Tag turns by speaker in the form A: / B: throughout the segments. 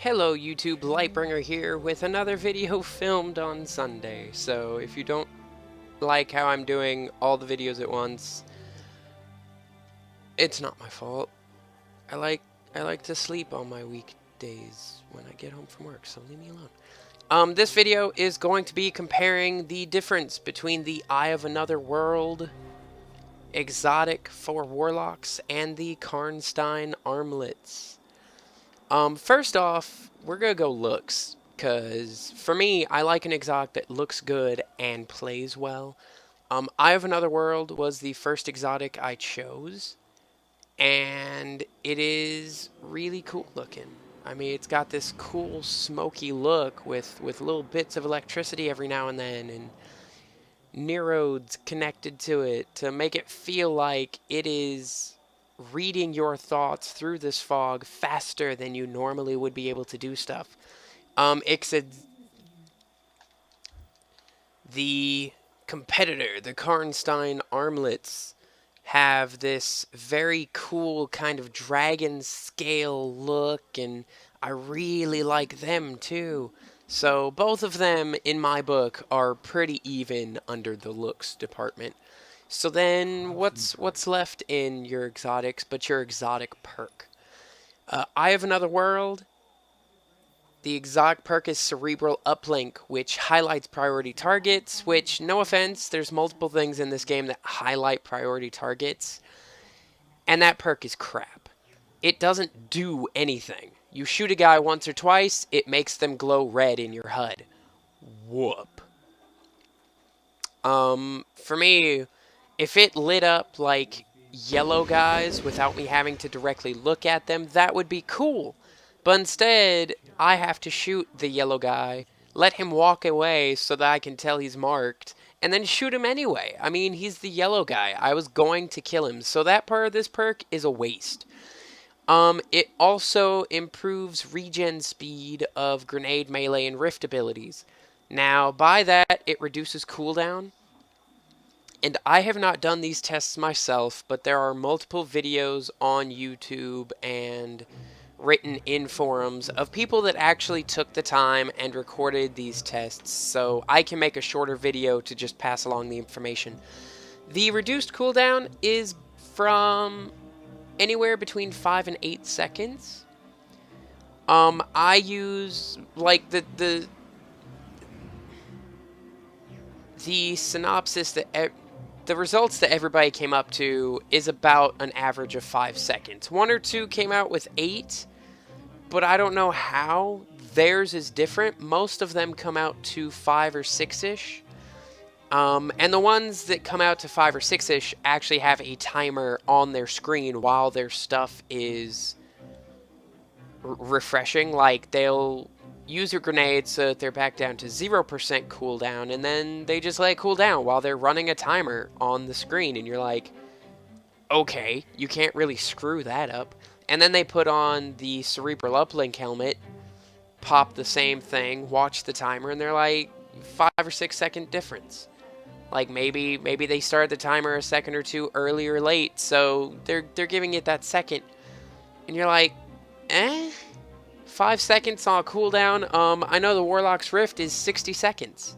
A: Hello YouTube, Lytbringr here with another video filmed on Sunday. So if you don't like how I'm doing all the videos at once, it's not my fault. I like to sleep on my weekdays when I get home from work, so leave me alone. This video is going to be comparing the difference between the Eye of Another World exotic for Warlocks and the Karnstein Armlets. First off, we're gonna go looks, because for me, I like an exotic that looks good and plays well. Eye of Another World was the first exotic I chose, and it is really cool looking. I mean, it's got this cool smoky look with little bits of electricity every now and then, and neurodes connected to it to make it feel like it is reading your thoughts through this fog faster than you normally would be able to do stuff. The competitor, the Karnstein Armlets, have this very cool kind of dragon scale look, and I really like them too. So both of them, in my book, are pretty even under the looks department. So then, what's left in your exotics but your exotic perk? Eye of Another World. The exotic perk is Cerebral Uplink, which highlights priority targets, which, no offense, there's multiple things in this game that highlight priority targets, and that perk is crap. It doesn't do anything. You shoot a guy once or twice, it makes them glow red in your HUD. Whoop. For me, if it lit up like yellow guys without me having to directly look at them, that would be cool. But instead, I have to shoot the yellow guy, let him walk away so that I can tell he's marked, and then shoot him anyway. I mean, he's the yellow guy. I was going to kill him, so that part of this perk is a waste. It also improves regen speed of grenade, melee, and rift abilities. Now, by that, it reduces cooldown. And I have not done these tests myself, but there are multiple videos on YouTube and written in forums of people that actually took the time and recorded these tests, so I can make a shorter video to just pass along the information. The reduced cooldown is from anywhere between 5 and 8 seconds. I use, like, the synopsis that the results that everybody came up to is about an average of 5 seconds. 1 or 2 came out with 8, but I don't know how theirs is different. Most of them come out to 5 or 6-ish. And the ones that come out to 5 or 6-ish actually have a timer on their screen while their stuff is refreshing. Like, they'll use your grenade so that they're back down to 0% cooldown, and then they just let it cool down while they're running a timer on the screen, and you're like, okay, you can't really screw that up. And then they put on the Cerebral Uplink helmet, pop the same thing, watch the timer, and they're like 5 or 6 second difference. Like, maybe they started the timer a second or two early or late, so they're giving it that second, and you're like, 5 seconds on a cooldown. I know the Warlock's Rift is 60 seconds,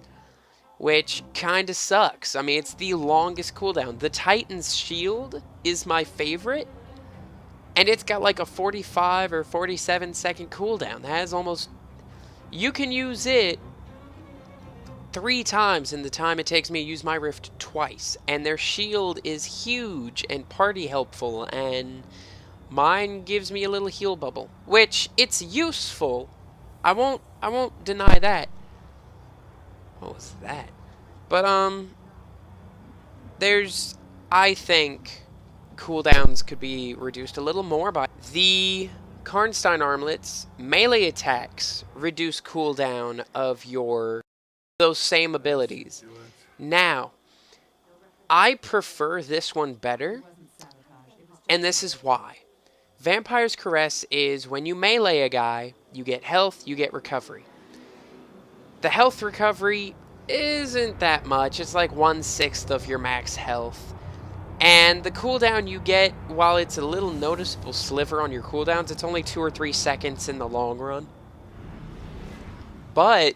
A: which kinda sucks. I mean, it's the longest cooldown. The Titan's Shield is my favorite, and it's got like a 45 or 47 second cooldown. That is almost... You can use it 3 times in the time it takes me to use my Rift twice, and their shield is huge and party helpful, and mine gives me a little heal bubble, which it's useful. I won't deny that. What was that? But there's, I think, cooldowns could be reduced a little more by the Karnstein Armlets. Melee attacks reduce cooldown of those same abilities. Now, I prefer this one better, and this is why. Vampire's Caress is when you melee a guy, you get health, you get recovery. The health recovery isn't that much. It's like 1/6 of your max health. And the cooldown you get, while it's a little noticeable sliver on your cooldowns, it's only 2 or 3 seconds in the long run. but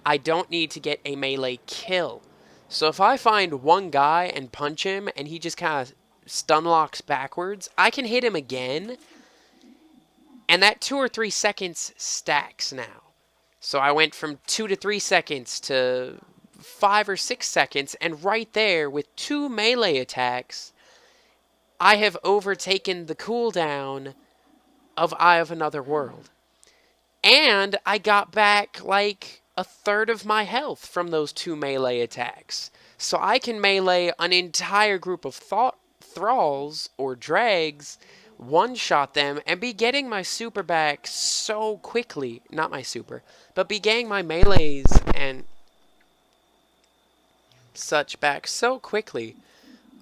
A: I don't need to get a melee kill. So if I find one guy and punch him and he just kind of stun locks backwards, I can hit him again, and that 2 or 3 seconds stacks now. So I went from 2 to 3 seconds to 5 or 6 seconds, and right there with 2 melee attacks, I have overtaken the cooldown of Eye of Another World. And I got back like a third of my health from those 2 melee attacks. So I can melee an entire group of thralls or drags, one-shot them, and be getting my super back so quickly. Not my super, but be getting my melees and such back so quickly.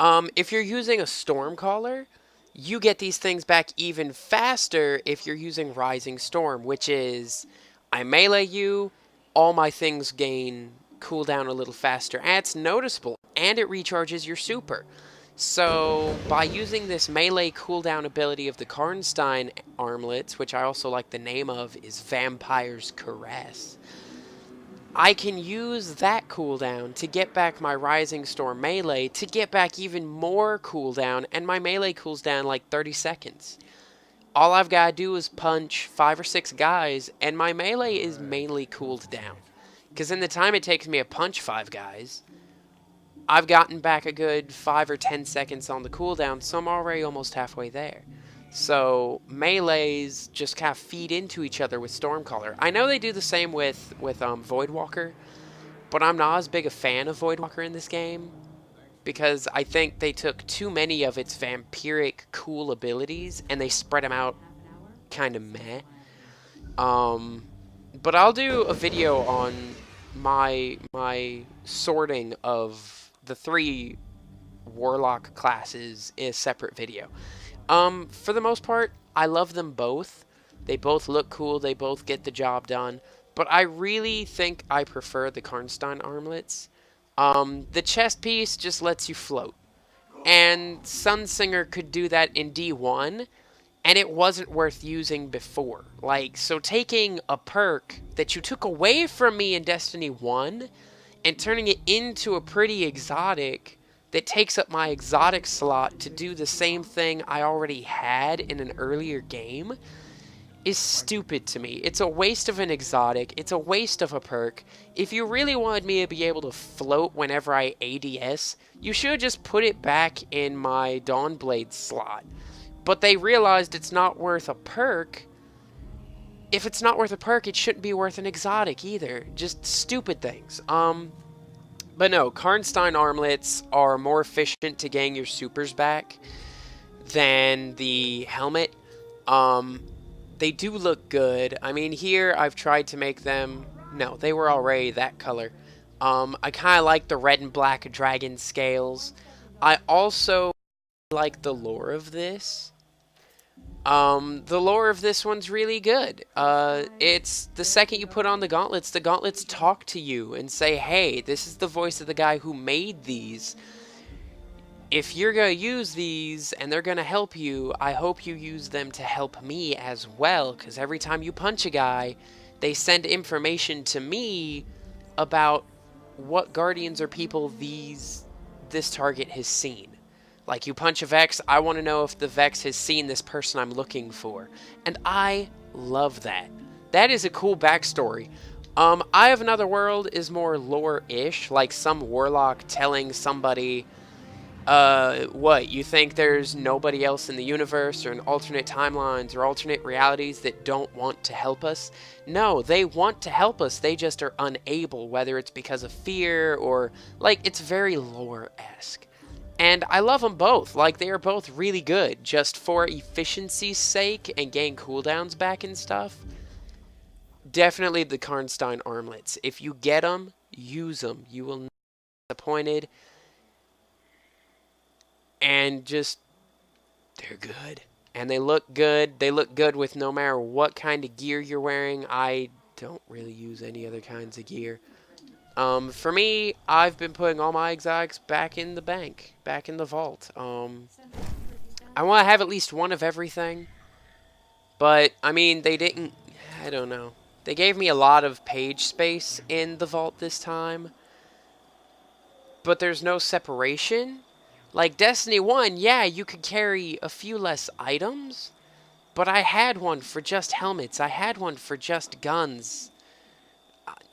A: If you're using a Stormcaller, you get these things back even faster if you're using Rising Storm, which is, I melee you, all my things gain cooldown a little faster, and it's noticeable, and it recharges your super. So, by using this melee cooldown ability of the Karnstein Armlets, which I also like the name of, is Vampire's Caress, I can use that cooldown to get back my Rising Storm melee to get back even more cooldown, and my melee cools down like 30 seconds. All I've got to do is punch 5 or 6 guys, and my melee is mainly cooled down. Because in the time it takes me to punch 5 guys, I've gotten back a good 5 or 10 seconds on the cooldown, so I'm already almost halfway there. So melees just kind of feed into each other with Stormcaller. I know they do the same with Voidwalker, but I'm not as big a fan of Voidwalker in this game because I think they took too many of its vampiric cool abilities and they spread them out kind of meh. But I'll do a video on my sorting of the 3 Warlock classes in a separate video. For the most part, I love them both. They both look cool, they both get the job done, but I really think I prefer the Karnstein Armlets. The chest piece just lets you float, and Sunsinger could do that in D1, and it wasn't worth using before. Like, so taking a perk that you took away from me in Destiny 1 and turning it into a pretty exotic that takes up my exotic slot to do the same thing I already had in an earlier game is stupid to me. It's a waste of an exotic. It's a waste of a perk. If you really wanted me to be able to float whenever I ADS, you should have just put it back in my Dawnblade slot. But they realized it's not worth a perk. If it's not worth a perk, it shouldn't be worth an exotic either. Just stupid things. But no, Karnstein Armlets are more efficient to getting your supers back than the helmet. They do look good. I mean, here I've tried to make them... No, they were already that color. I kind of like the red and black dragon scales. I also like the lore of this. The lore of this one's really good. It's the second you put on the gauntlets talk to you and say, hey, this is the voice of the guy who made these. If you're going to use these and they're going to help you, I hope you use them to help me as well, because every time you punch a guy, they send information to me about what guardians or people this target has seen. Like, you punch a Vex, I want to know if the Vex has seen this person I'm looking for. And I love that. That is a cool backstory. Eye of Another World is more lore-ish, like some Warlock telling somebody, what, you think there's nobody else in the universe or in alternate timelines or alternate realities that don't want to help us? No, they want to help us, they just are unable, whether it's because of fear or, like, it's very lore-esque. And I love them both. Like, they are both really good. Just for efficiency's sake and getting cooldowns back and stuff. Definitely the Karnstein Armlets. If you get them, use them. You will not be disappointed. And just, they're good. And they look good. They look good with no matter what kind of gear you're wearing. I don't really use any other kinds of gear. For me, I've been putting all my exotics back in the bank, back in the vault. I want to have at least one of everything, but, I mean, they didn't, I don't know. They gave me a lot of page space in the vault this time, but there's no separation. Like Destiny 1, yeah, you could carry a few less items, but I had one for just helmets. I had one for just guns.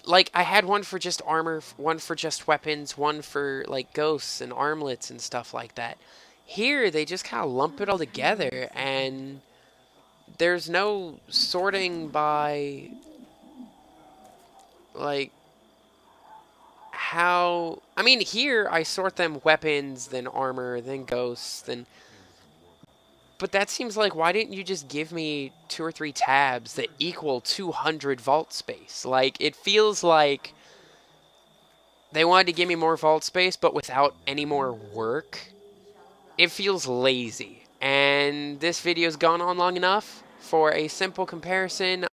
A: Like, I had one for just armor, one for just weapons, one for, like, ghosts and armlets and stuff like that. Here, they just kind of lump it all together, and there's no sorting by, like, how... I mean, here, I sort them weapons, then armor, then ghosts, then... But that seems like, why didn't you just give me 2 or 3 tabs that equal 200 vault space? Like, it feels like they wanted to give me more vault space, but without any more work. It feels lazy. And this video's gone on long enough for a simple comparison.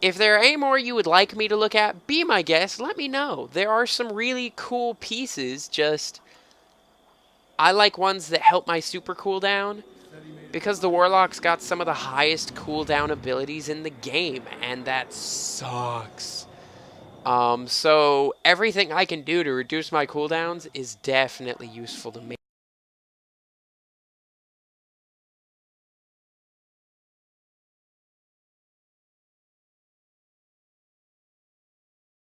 A: If there are any more you would like me to look at, be my guest, let me know. There are some really cool pieces, just... I like ones that help my super cooldown, because the Warlock's got some of the highest cooldown abilities in the game, and that sucks. So everything I can do to reduce my cooldowns is definitely useful to me.